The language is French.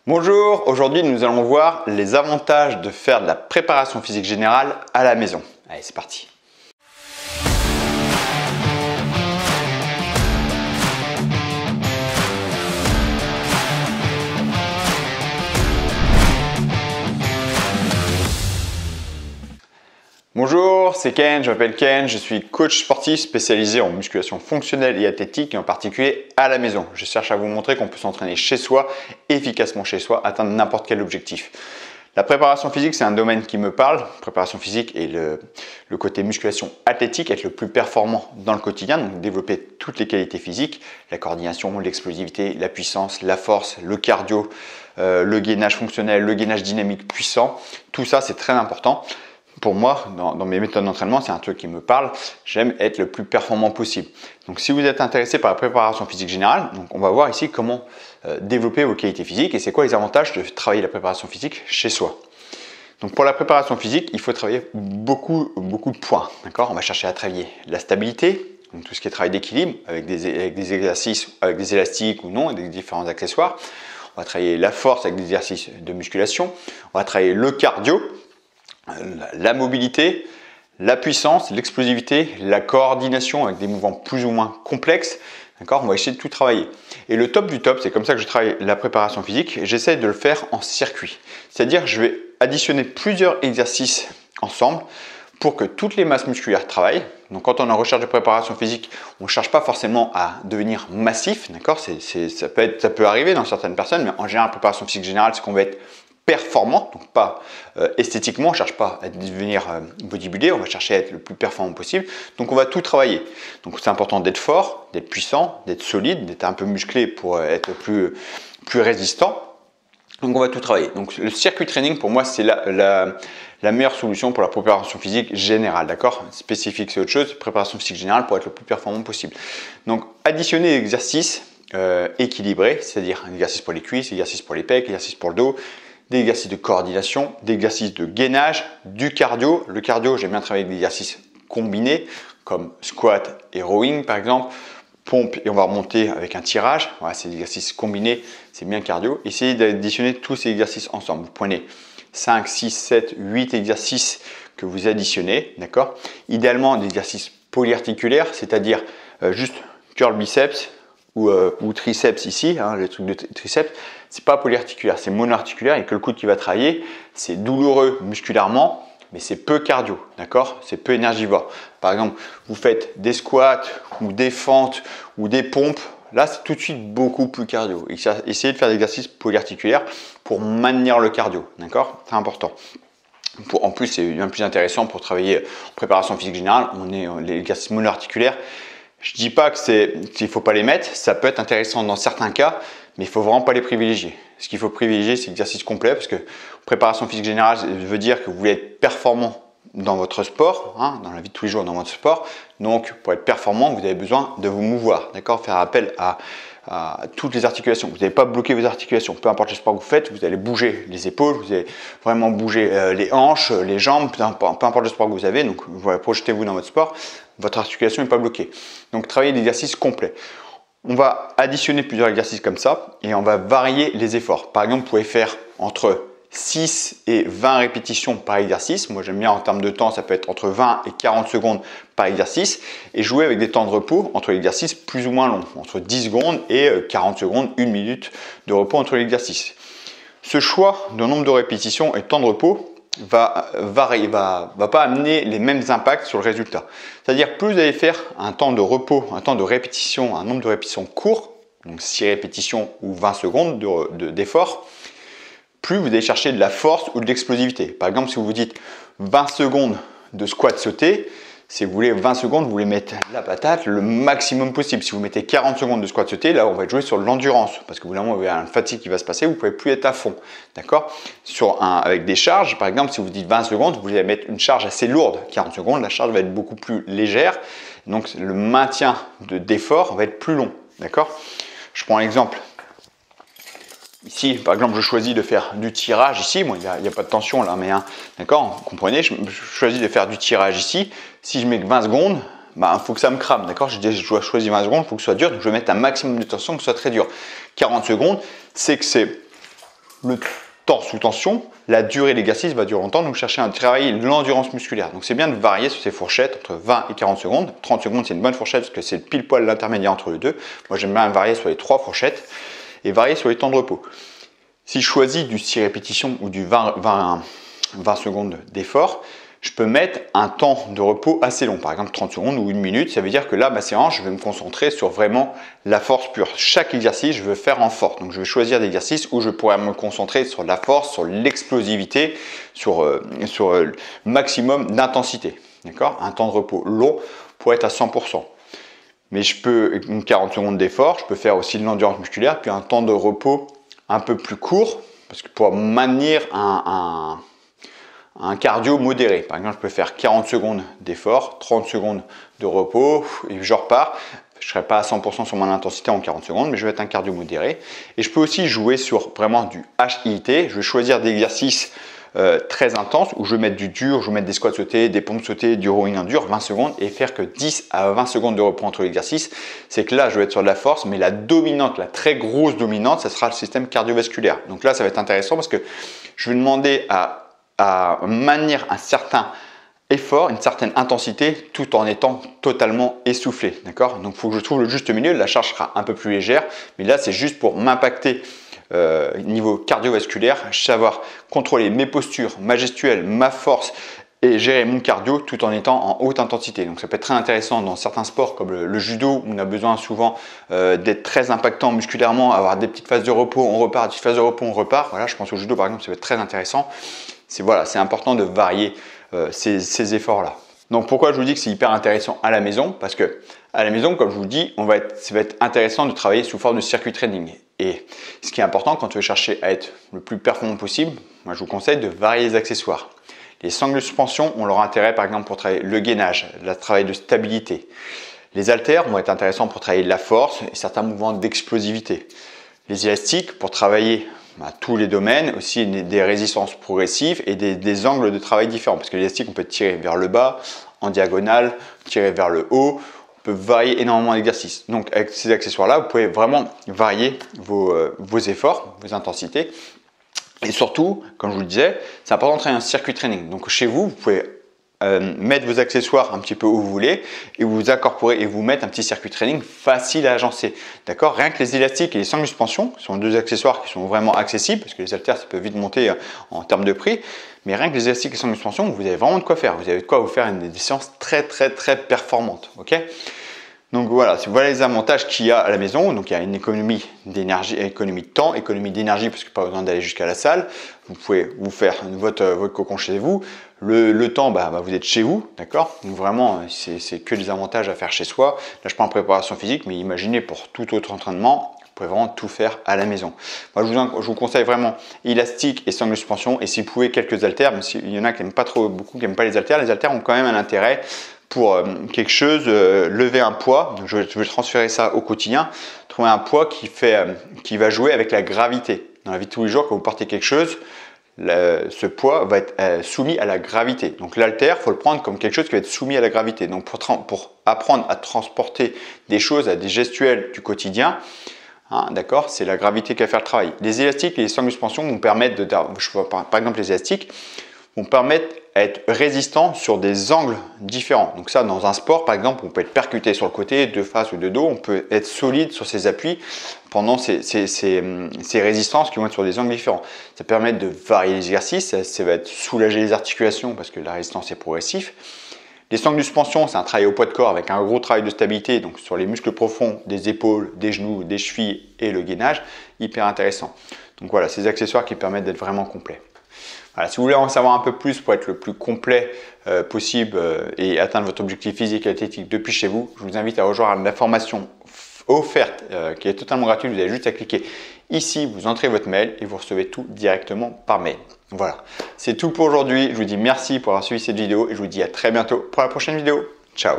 Bonjour, aujourd'hui nous allons voir les avantages de faire de la préparation physique générale à la maison. Allez, c'est parti. Bonjour, c'est Ken, je m'appelle Ken, je suis coach sportif spécialisé en musculation fonctionnelle et athlétique et en particulier à la maison. Je cherche à vous montrer qu'on peut s'entraîner chez soi, efficacement chez soi, atteindre n'importe quel objectif. La préparation physique, c'est un domaine qui me parle. Préparation physique et le côté musculation athlétique, être le plus performant dans le quotidien, donc développer toutes les qualités physiques, la coordination, l'explosivité, la puissance, la force, le cardio, le gainage fonctionnel, le gainage dynamique puissant. Tout ça, c'est très important. Pour moi, dans mes méthodes d'entraînement, c'est un truc qui me parle. J'aime être le plus performant possible. Donc, si vous êtes intéressé par la préparation physique générale, donc on va voir ici comment développer vos qualités physiques et c'est quoi les avantages de travailler la préparation physique chez soi. Donc, pour la préparation physique, il faut travailler beaucoup de points. D'accord ? On va chercher à travailler la stabilité, donc tout ce qui est travail d'équilibre avec des exercices, avec des élastiques ou non, avec des différents accessoires. On va travailler la force avec des exercices de musculation. On va travailler le cardio, la mobilité, la puissance, l'explosivité, la coordination avec des mouvements plus ou moins complexes. D'accord ? On va essayer de tout travailler. Et le top du top, c'est comme ça que je travaille la préparation physique. J'essaie de le faire en circuit. C'est-à-dire que je vais additionner plusieurs exercices ensemble pour que toutes les masses musculaires travaillent. Donc quand on est en recherche de préparation physique, on ne cherche pas forcément à devenir massif. D'accord ? Ça peut arriver dans certaines personnes, mais en général, la préparation physique générale, c'est qu'on va être performant, donc pas esthétiquement, on ne cherche pas à devenir bodybuilder, on va chercher à être le plus performant possible, donc on va tout travailler. Donc c'est important d'être fort, d'être puissant, d'être solide, d'être un peu musclé pour être plus résistant, donc on va tout travailler. Donc le circuit training pour moi c'est la meilleure solution pour la préparation physique générale, d'accord ? Spécifique c'est autre chose, préparation physique générale pour être le plus performant possible. Donc additionner des exercices équilibrés, c'est-à-dire un exercice pour les cuisses, un exercice pour les pecs, un exercice pour le dos, des exercices de coordination, des exercices de gainage, du cardio. Le cardio, j'aime bien travailler avec des exercices combinés comme squat et rowing par exemple, pompe et on va remonter avec un tirage. Voilà, c'est des exercices combinés, c'est bien cardio. Essayez d'additionner tous ces exercices ensemble. Vous prenez 5, 6, 7, 8 exercices que vous additionnez, d'accord ? Idéalement des exercices polyarticulaires, c'est-à-dire juste curl biceps, ou triceps ici, hein, le truc de triceps, c'est pas polyarticulaire, c'est monoarticulaire et que le coude qui va travailler, c'est douloureux musculairement, mais c'est peu cardio, d'accord ? C'est peu énergivore. Par exemple, vous faites des squats ou des fentes ou des pompes, là c'est tout de suite beaucoup plus cardio. Essayez de faire des exercices polyarticulaires pour maintenir le cardio, d'accord ? C'est important. En plus, c'est bien plus intéressant pour travailler en préparation physique générale, les exercices monoarticulaires. Je ne dis pas qu'il ne faut pas les mettre, ça peut être intéressant dans certains cas, mais il ne faut vraiment pas les privilégier. Ce qu'il faut privilégier, c'est l'exercice complet, parce que préparation physique générale veut dire que vous voulez être performant dans votre sport, hein, dans la vie de tous les jours dans votre sport. Donc, pour être performant, vous avez besoin de vous mouvoir, d'accord ? Faire appel à toutes les articulations. Vous n'allez pas bloquer vos articulations. Peu importe le sport que vous faites, vous allez bouger les épaules, vous allez vraiment bouger les hanches, les jambes, peu importe le sport que vous avez. Donc, voilà, projetez-vous dans votre sport. Votre articulation n'est pas bloquée. Donc, travaillez l'exercice complet. On va additionner plusieurs exercices comme ça et on va varier les efforts. Par exemple, vous pouvez faire entre 6 et 20 répétitions par exercice. Moi, j'aime bien en termes de temps, ça peut être entre 20 et 40 secondes par exercice et jouer avec des temps de repos entre exercices plus ou moins longs, entre 10 secondes et 40 secondes, 1 minute de repos entre l'exercice. Ce choix de nombre de répétitions et de temps de repos va pas amener les mêmes impacts sur le résultat. C'est-à-dire plus vous allez faire un temps de repos, un temps de répétition, un nombre de répétitions court, donc 6 répétitions ou 20 secondes d'effort, plus vous allez chercher de la force ou de l'explosivité. Par exemple, si vous vous dites 20 secondes de squat sauté, si vous voulez 20 secondes, vous voulez mettre la patate le maximum possible. Si vous mettez 40 secondes de squat sauté, là on va jouer sur l'endurance parce que vous avez un fatigue qui va se passer, vous ne pouvez plus être à fond. D'accord ? Avec des charges, par exemple, si vous dites 20 secondes, vous allez mettre une charge assez lourde. 40 secondes, la charge va être beaucoup plus légère. Donc le maintien d'effort va être plus long. D'accord ? Je prends un exemple. Ici, par exemple, je choisis de faire du tirage ici. Bon, il n'y a pas de tension là, mais d'accord, vous comprenez, je choisis de faire du tirage ici. Si je mets que 20 secondes, il faut que ça me crame, d'accord ? Je dois choisir 20 secondes, il faut que ce soit dur, donc je vais mettre un maximum de tension, que ce soit très dur. 40 secondes, c'est que c'est le temps sous tension, la durée de l'exercice va durer longtemps, donc chercher à travailler l'endurance musculaire. Donc c'est bien de varier sur ces fourchettes entre 20 et 40 secondes. 30 secondes, c'est une bonne fourchette parce que c'est pile poil l'intermédiaire entre les deux. Moi, j'aime bien varier sur les 3 fourchettes et varier sur les temps de repos. Si je choisis du 6 répétitions ou du 20 secondes d'effort, je peux mettre un temps de repos assez long, par exemple 30 secondes ou 1 minute. Ça veut dire que là, ma séance, je vais me concentrer sur vraiment la force pure. Chaque exercice, je veux faire en force. Donc, je vais choisir des exercices où je pourrais me concentrer sur la force, sur l'explosivité, sur le maximum d'intensité. D'accord? Un temps de repos long pour être à 100%. Mais je peux, 40 secondes d'effort, je peux faire aussi de l'endurance musculaire, puis un temps de repos un peu plus court, parce que pour maintenir un cardio modéré. Par exemple, je peux faire 40 secondes d'effort, 30 secondes de repos et je repars. Je ne serai pas à 100% sur mon intensité en 40 secondes, mais je vais être un cardio modéré. Et je peux aussi jouer sur vraiment du HIIT. Je vais choisir des exercices très intenses où je vais mettre du dur, je vais mettre des squats sautés, des pompes sautées, du rowing en dur, 20 secondes et faire que 10 à 20 secondes de repos entre l'exercice. C'est que là, je vais être sur de la force, mais la dominante, la très grosse dominante, ça sera le système cardiovasculaire. Donc là, ça va être intéressant parce que je vais demander à maintenir un certain effort, une certaine intensité tout en étant totalement essoufflé. D'accord? Donc il faut que je trouve le juste milieu. La charge sera un peu plus légère, mais là c'est juste pour m'impacter niveau cardiovasculaire, savoir contrôler mes postures, ma gestuelle, ma force et gérer mon cardio tout en étant en haute intensité. Donc ça peut être très intéressant dans certains sports comme le judo où on a besoin souvent d'être très impactant musculairement, avoir des petites phases de repos, on repart, des petites phases de repos, on repart. Voilà, je pense au judo par exemple, ça peut être très intéressant. C'est important de varier ces efforts-là. Donc pourquoi je vous dis que c'est hyper intéressant à la maison? Parce que à la maison, comme je vous dis, ça va être intéressant de travailler sous forme de circuit training. Et ce qui est important quand tu veux chercher à être le plus performant possible, moi je vous conseille de varier les accessoires. Les sangles de suspension ont leur intérêt par exemple pour travailler le gainage, le travail de stabilité. Les haltères vont être intéressants pour travailler la force et certains mouvements d'explosivité. Les élastiques pour travailler tous les domaines, aussi des résistances progressives et des angles de travail différents. Parce que l'élastique, on peut tirer vers le bas, en diagonale, tirer vers le haut. On peut varier énormément d'exercices. Donc avec ces accessoires-là, vous pouvez vraiment varier vos efforts, vos intensités. Et surtout, comme je vous le disais, c'est important de travailler un circuit training. Donc chez vous, vous pouvez mettre vos accessoires un petit peu où vous voulez et vous incorporer et vous mettre un petit circuit training facile à agencer. D'accord? Rien que les élastiques et les sangles de suspension sont deux accessoires qui sont vraiment accessibles parce que les haltères ça peut vite monter en termes de prix. Mais rien que les élastiques et les sangles de suspension, vous avez vraiment de quoi faire. Vous avez de quoi vous faire des séances très performantes. Ok? Donc voilà les avantages qu'il y a à la maison. Donc il y a une économie d'énergie, économie de temps, économie d'énergie parce que pas besoin d'aller jusqu'à la salle. Vous pouvez vous faire votre cocon chez vous. Le temps, vous êtes chez vous, d'accord? Donc vraiment, c'est que des avantages à faire chez soi. Là, je prends en préparation physique, mais imaginez pour tout autre entraînement, vous pouvez vraiment tout faire à la maison. Moi, je vous conseille vraiment élastique et sangle de suspension. Et si vous pouvez, quelques haltères, même s'il y en a qui n'aiment pas trop, beaucoup qui n'aiment pas les haltères ont quand même un intérêt pour quelque chose, lever un poids. Donc, je vais transférer ça au quotidien. Trouver un poids qui va jouer avec la gravité. Dans la vie de tous les jours, quand vous portez quelque chose, ce poids va être soumis à la gravité. Donc l'haltère, il faut le prendre comme quelque chose qui va être soumis à la gravité. Donc pour apprendre à transporter des choses, à des gestuels du quotidien, d'accord, c'est la gravité qui va faire le travail. Les élastiques et les sangles de suspension vont permettre par exemple les élastiques vont permettre d'être résistants sur des angles différents. Donc ça, dans un sport, par exemple, on peut être percuté sur le côté, de face ou de dos, on peut être solide sur ses appuis pendant ces résistances qui vont être sur des angles différents. Ça permet de varier les exercices, ça va être soulager les articulations parce que la résistance est progressive. Les sangles de suspension, c'est un travail au poids de corps avec un gros travail de stabilité, donc sur les muscles profonds des épaules, des genoux, des chevilles et le gainage, hyper intéressant. Donc voilà, ces accessoires qui permettent d'être vraiment complets. Voilà, si vous voulez en savoir un peu plus pour être le plus complet possible et atteindre votre objectif physique et athlétique depuis chez vous, je vous invite à rejoindre la formation offerte qui est totalement gratuite. Vous avez juste à cliquer ici, vous entrez votre mail et vous recevez tout directement par mail. Voilà, c'est tout pour aujourd'hui. Je vous dis merci pour avoir suivi cette vidéo et je vous dis à très bientôt pour la prochaine vidéo. Ciao!